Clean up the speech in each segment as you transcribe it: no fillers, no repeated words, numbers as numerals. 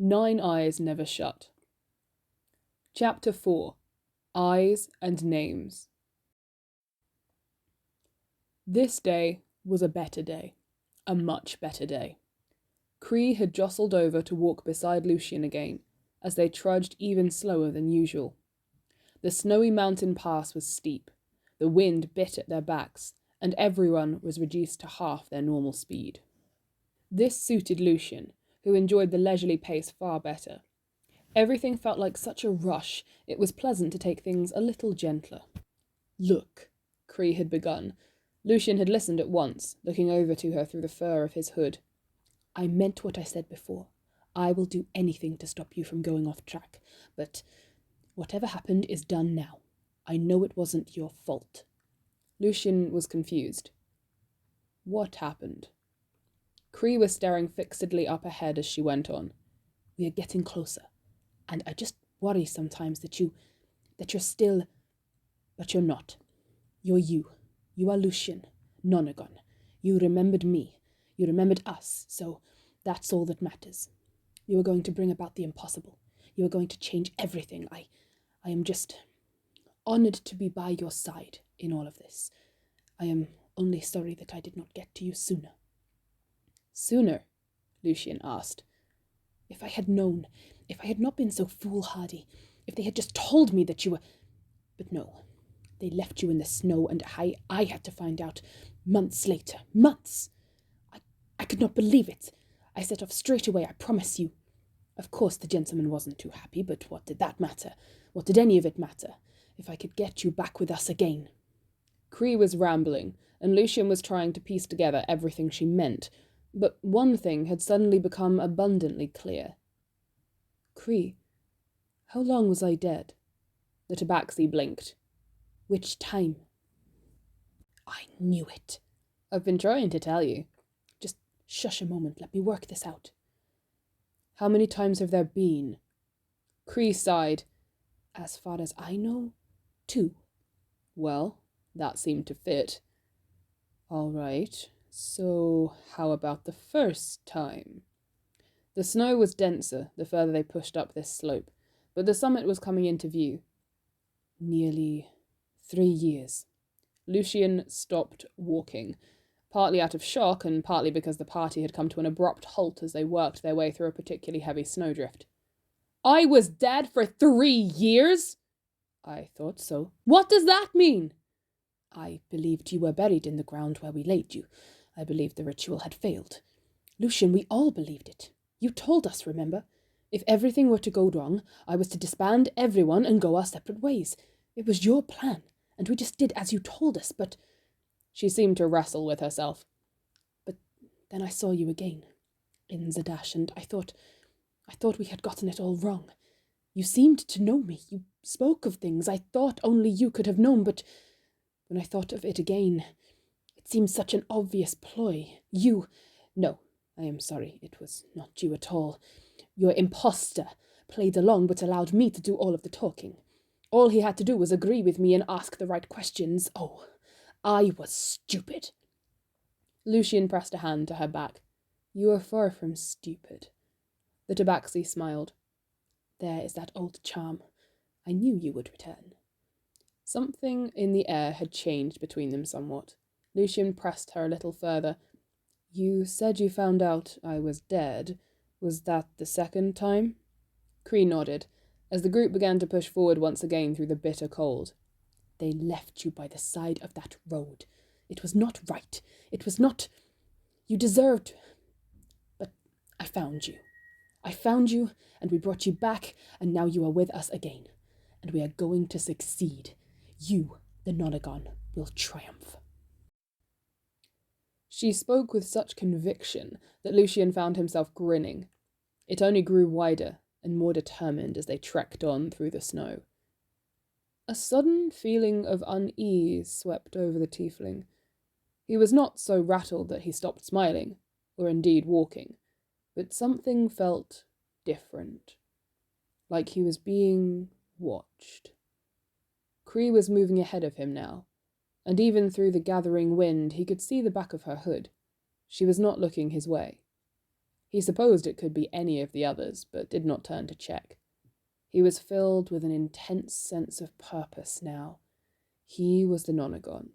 9 Eyes Never Shut. Chapter 4. Eyes and Names. This day was a better day. A much better day. Cree had jostled over to walk beside Lucien again, as they trudged even slower than usual. The snowy mountain pass was steep, the wind bit at their backs, and everyone was reduced to half their normal speed. This suited Lucien, who enjoyed the leisurely pace far better. Everything felt like such a rush, it was pleasant to take things a little gentler. "Look," Cree had begun. Lucien had listened at once, looking over to her through the fur of his hood. "I meant what I said before. I will do anything to stop you from going off track, but whatever happened is done now. I know it wasn't your fault." Lucien was confused. What happened? Cree was staring fixedly up ahead as she went on. "We are getting closer, and I just worry sometimes that you're still, but you're not. You're you. You are Lucien, Nonagon. You remembered me. You remembered us, so that's all that matters. You are going to bring about the impossible. You are going to change everything. I am just honored to be by your side in all of this. I am only sorry that I did not get to you sooner." "Sooner?" Lucien asked. "If I had known, if I had not been so foolhardy, if they had just told me that you were... But no, they left you in the snow, and I had to find out months later. Months! I could not believe it. I set off straight away, I promise you. Of course the gentleman wasn't too happy, but what did that matter? What did any of it matter? If I could get you back with us again." Cree was rambling, and Lucien was trying to piece together everything she meant, but one thing had suddenly become abundantly clear. "Cree, how long was I dead?" The tabaxi blinked. "Which time?" "I knew it." "I've been trying to tell you." "Just shush a moment, let me work this out." "How many times have there been?" Cree sighed. "As far as I know, 2. "Well, that seemed to fit." "All right, so how about the first time?" The snow was denser the further they pushed up this slope, but the summit was coming into view. "Nearly 3 years." Lucien stopped walking, partly out of shock and partly because the party had come to an abrupt halt as they worked their way through a particularly heavy snowdrift. "I was dead for 3 years?" "I thought so." "What does that mean?" "I believed you were buried in the ground where we laid you. I believed the ritual had failed. Lucien, we all believed it. You told us, remember? If everything were to go wrong, I was to disband everyone and go our separate ways. It was your plan, and we just did as you told us, but..." She seemed to wrestle with herself. "But then I saw you again, in Zadash, and I thought we had gotten it all wrong. You seemed to know me. You spoke of things I thought only you could have known, but when I thought of it again, it seemed such an obvious ploy. You... No, I am sorry, it was not you at all. Your imposter played along but allowed me to do all of the talking. All he had to do was agree with me and ask the right questions. Oh, I was stupid." Lucien pressed a hand to her back. "You are far from stupid." The tabaxi smiled. "There is that old charm. I knew you would return." Something in the air had changed between them somewhat. Lucien pressed her a little further. "You said you found out I was dead. Was that the second time?" Cree nodded, as the group began to push forward once again through the bitter cold. "They left you by the side of that road. It was not right. It was not... You deserved... But I found you. I found you, and we brought you back, and now you are with us again. And we are going to succeed. You, the Nonagon, will triumph." She spoke with such conviction that Lucien found himself grinning. It only grew wider and more determined as they trekked on through the snow. A sudden feeling of unease swept over the tiefling. He was not so rattled that he stopped smiling, or indeed walking, but something felt different, like he was being watched. Cree was moving ahead of him now, and even through the gathering wind he could see the back of her hood. She was not looking his way. He supposed it could be any of the others, but did not turn to check. He was filled with an intense sense of purpose now. He was the Nonagon.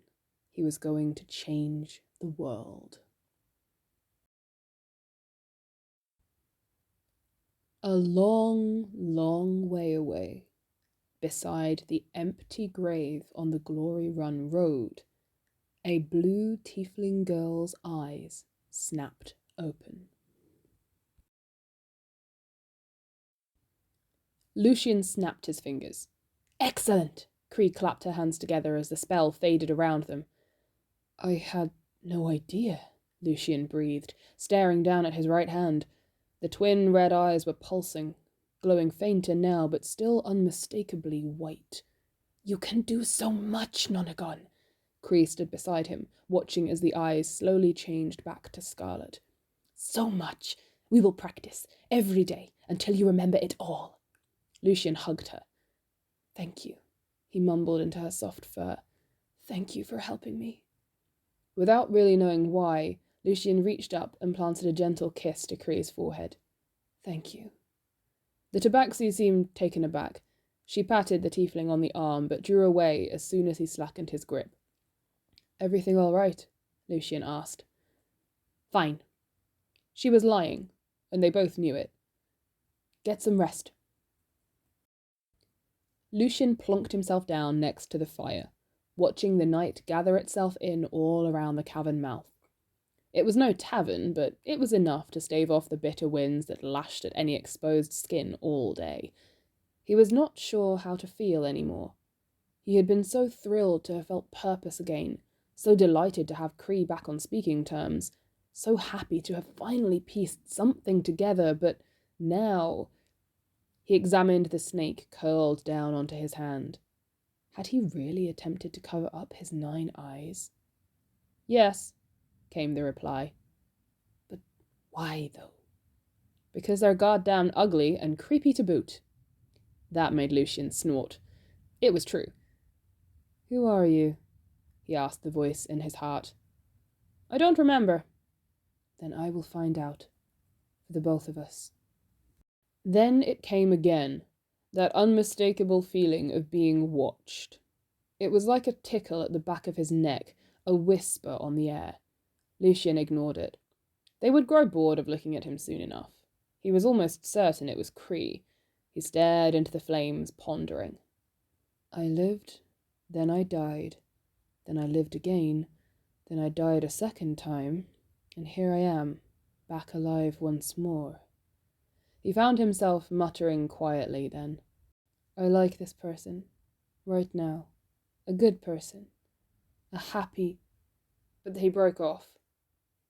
He was going to change the world. A long, long way away, beside the empty grave on the Glory Run road, a blue tiefling girl's eyes snapped open. Lucien snapped his fingers. Excellent! Cree clapped her hands together as the spell faded around them. I had no idea, Lucien breathed, staring down at his right hand. The twin red eyes were pulsing, glowing fainter now, but still unmistakably white. You can do so much, Nonagon. Cree stood beside him, watching as the eyes slowly changed back to scarlet. So much. We will practice, every day, until you remember it all. Lucien hugged her. Thank you, he mumbled into her soft fur. Thank you for helping me. Without really knowing why, Lucien reached up and planted a gentle kiss to Cree's forehead. Thank you. The tabaxi seemed taken aback. She patted the tiefling on the arm, but drew away as soon as he slackened his grip. Everything all right? Lucien asked. Fine. She was lying, and they both knew it. Get some rest. Lucien plonked himself down next to the fire, watching the night gather itself in all around the cavern mouth. It was no tavern, but it was enough to stave off the bitter winds that lashed at any exposed skin all day. He was not sure how to feel anymore. He had been so thrilled to have felt purpose again, so delighted to have Cree back on speaking terms, so happy to have finally pieced something together, but now... He examined the snake curled down onto his hand. Had he really attempted to cover up his 9 eyes? Yes, came the reply. But why, though? Because they're goddamn ugly and creepy to boot. That made Lucien snort. It was true. Who are you? He asked the voice in his heart. I don't remember. Then I will find out. For the both of us. Then it came again, that unmistakable feeling of being watched. It was like a tickle at the back of his neck, a whisper on the air. Lucien ignored it. They would grow bored of looking at him soon enough. He was almost certain it was Cree. He stared into the flames, pondering. I lived, then I died, then I lived again, then I died a second time, and here I am, back alive once more. He found himself muttering quietly then. I like this person, right now. A good person. A happy... But he broke off.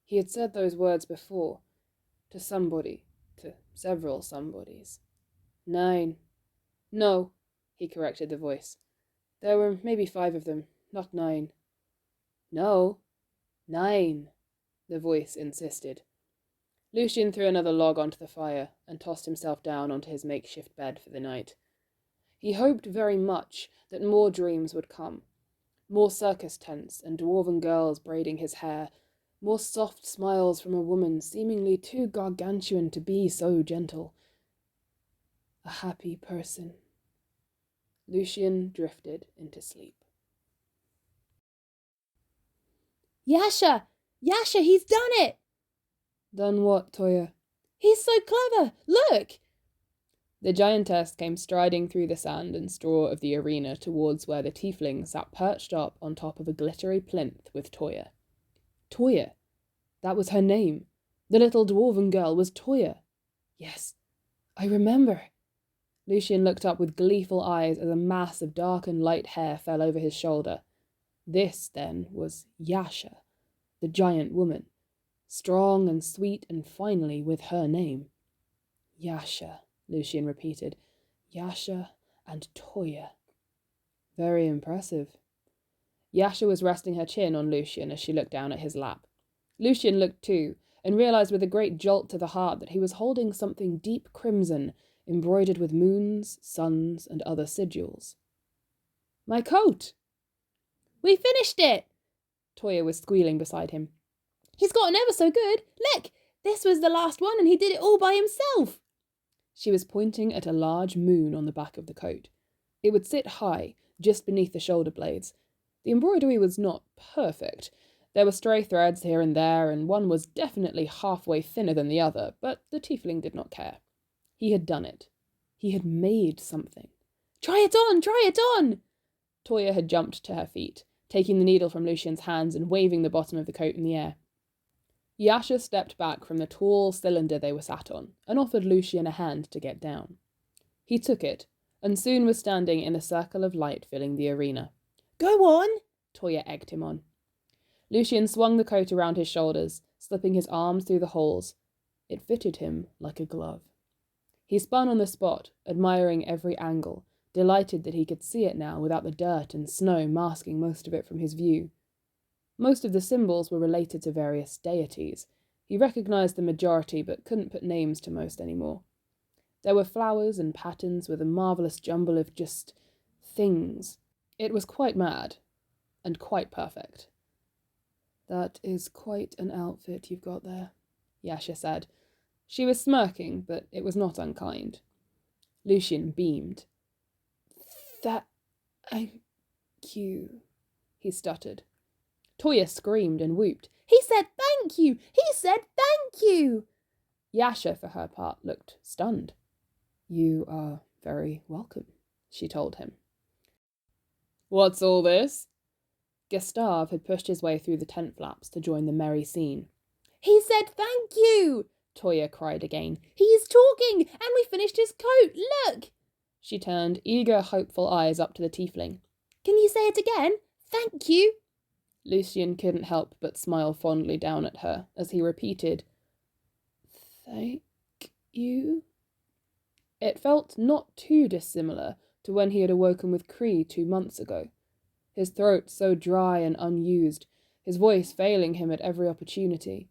He had said those words before. To somebody. To several somebodies. 9. No, he corrected the voice. There were maybe 5 of them, not 9. No, 9, the voice insisted. Lucien threw another log onto the fire and tossed himself down onto his makeshift bed for the night. He hoped very much that more dreams would come, more circus tents and dwarven girls braiding his hair, more soft smiles from a woman seemingly too gargantuan to be so gentle. A happy person. Lucien drifted into sleep. Yasha! Yasha, he's done it! Done what, Toya? He's so clever! Look! The giantess came striding through the sand and straw of the arena towards where the tiefling sat perched up on top of a glittery plinth with Toya. Toya! That was her name. The little dwarven girl was Toya. Yes, I remember. Lucien looked up with gleeful eyes as a mass of dark and light hair fell over his shoulder. This, then, was Yasha, the giant woman. Strong and sweet and finally with her name. Yasha, Lucien repeated. Yasha and Toya. Very impressive. Yasha was resting her chin on Lucien as she looked down at his lap. Lucien looked too, and realized with a great jolt to the heart that he was holding something deep crimson, embroidered with moons, suns, and other sigils. My coat! We finished it! Toya was squealing beside him. He's gotten ever so good. Look, This was the last one and he did it all by himself. She was pointing at a large moon on the back of the coat. It would sit high, just beneath the shoulder blades. The embroidery was not perfect. There were stray threads here and there, and one was definitely halfway thinner than the other, but the tiefling did not care. He had done it. He had made something. Try it on! Try it on! Toya had jumped to her feet, taking the needle from Lucien's hands and waving the bottom of the coat in the air. Yasha stepped back from the tall cylinder they were sat on and offered Lucien a hand to get down. He took it, and soon was standing in a circle of light filling the arena. Go on! Toya egged him on. Lucien swung the coat around his shoulders, slipping his arms through the holes. It fitted him like a glove. He spun on the spot, admiring every angle, delighted that he could see it now without the dirt and snow masking most of it from his view. Most of the symbols were related to various deities. He recognized the majority but couldn't put names to most anymore. There were flowers and patterns with a marvelous jumble of just things. It was quite mad and quite perfect. That is quite an outfit you've got there, Yasha said. She was smirking, but it was not unkind. Lucien beamed. Thank you, he stuttered. Toya screamed and whooped. He said thank you! He said thank you! Yasha, for her part, looked stunned. You are very welcome, she told him. What's all this? Gustave had pushed his way through the tent flaps to join the merry scene. He said thank you! Toya cried again. He's talking, and we finished his coat, look! She turned eager, hopeful eyes up to the tiefling. Can you say it again? Thank you! Lucien couldn't help but smile fondly down at her as he repeated, Thank you? It felt not too dissimilar to when he had awoken with Cree 2 months ago. His throat so dry and unused, his voice failing him at every opportunity.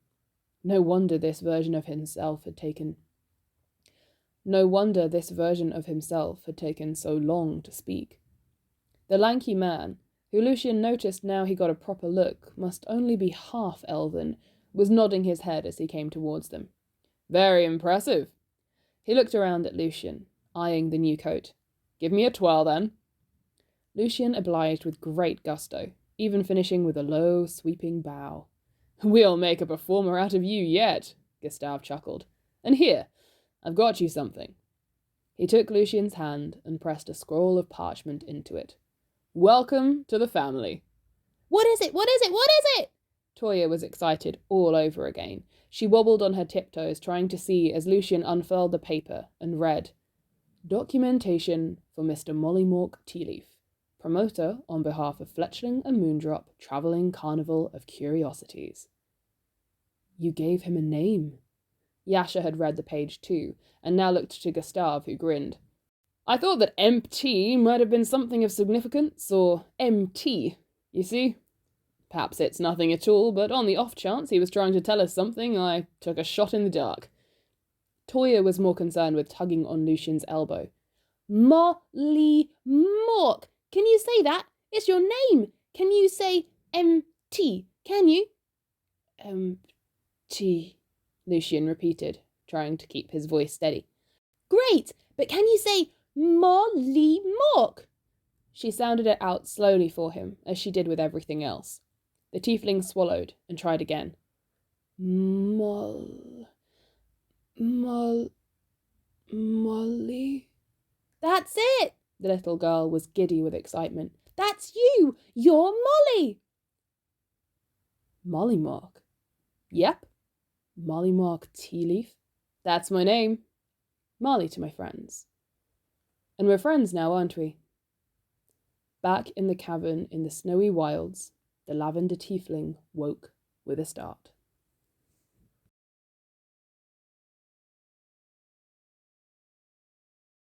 No wonder this version of himself had taken so long to speak. The lanky man, who Lucien noticed now he got a proper look, must only be half elven, was nodding his head as he came towards them. Very impressive. He looked around at Lucien, eyeing the new coat. Give me a twirl, then. Lucien obliged with great gusto, even finishing with a low, sweeping bow. We'll make a performer out of you yet, Gustave chuckled. And here, I've got you something. He took Lucien's hand and pressed a scroll of parchment into it. Welcome to the family. What is it? What is it? What is it? Toya was excited all over again. She wobbled on her tiptoes, trying to see as Lucien unfurled the paper and read, Documentation for Mr. Mollymauk Tealeaf, promoter on behalf of Fletchling and Moondrop Travelling Carnival of Curiosities. You gave him a name. Yasha had read the page too, and now looked to Gustave, who grinned. I thought that MT might have been something of significance, or MT, you see? Perhaps it's nothing at all, but on the off chance he was trying to tell us something, I took a shot in the dark. Toya was more concerned with tugging on Lucien's elbow. Mollymauk! Can you say that? It's your name! Can you say MT? Can you? MT, Lucien repeated, trying to keep his voice steady. Great! But can you say Mollymauk? She sounded it out slowly for him, as she did with everything else. The tiefling swallowed and tried again. Molly. That's it! The little girl was giddy with excitement. That's you! You're Molly! Mollymauk. Yep. Mollymauk Tealeaf. That's my name. Molly to my friends. And we're friends now, aren't we? Back in the cavern in the snowy wilds, the lavender tiefling woke with a start.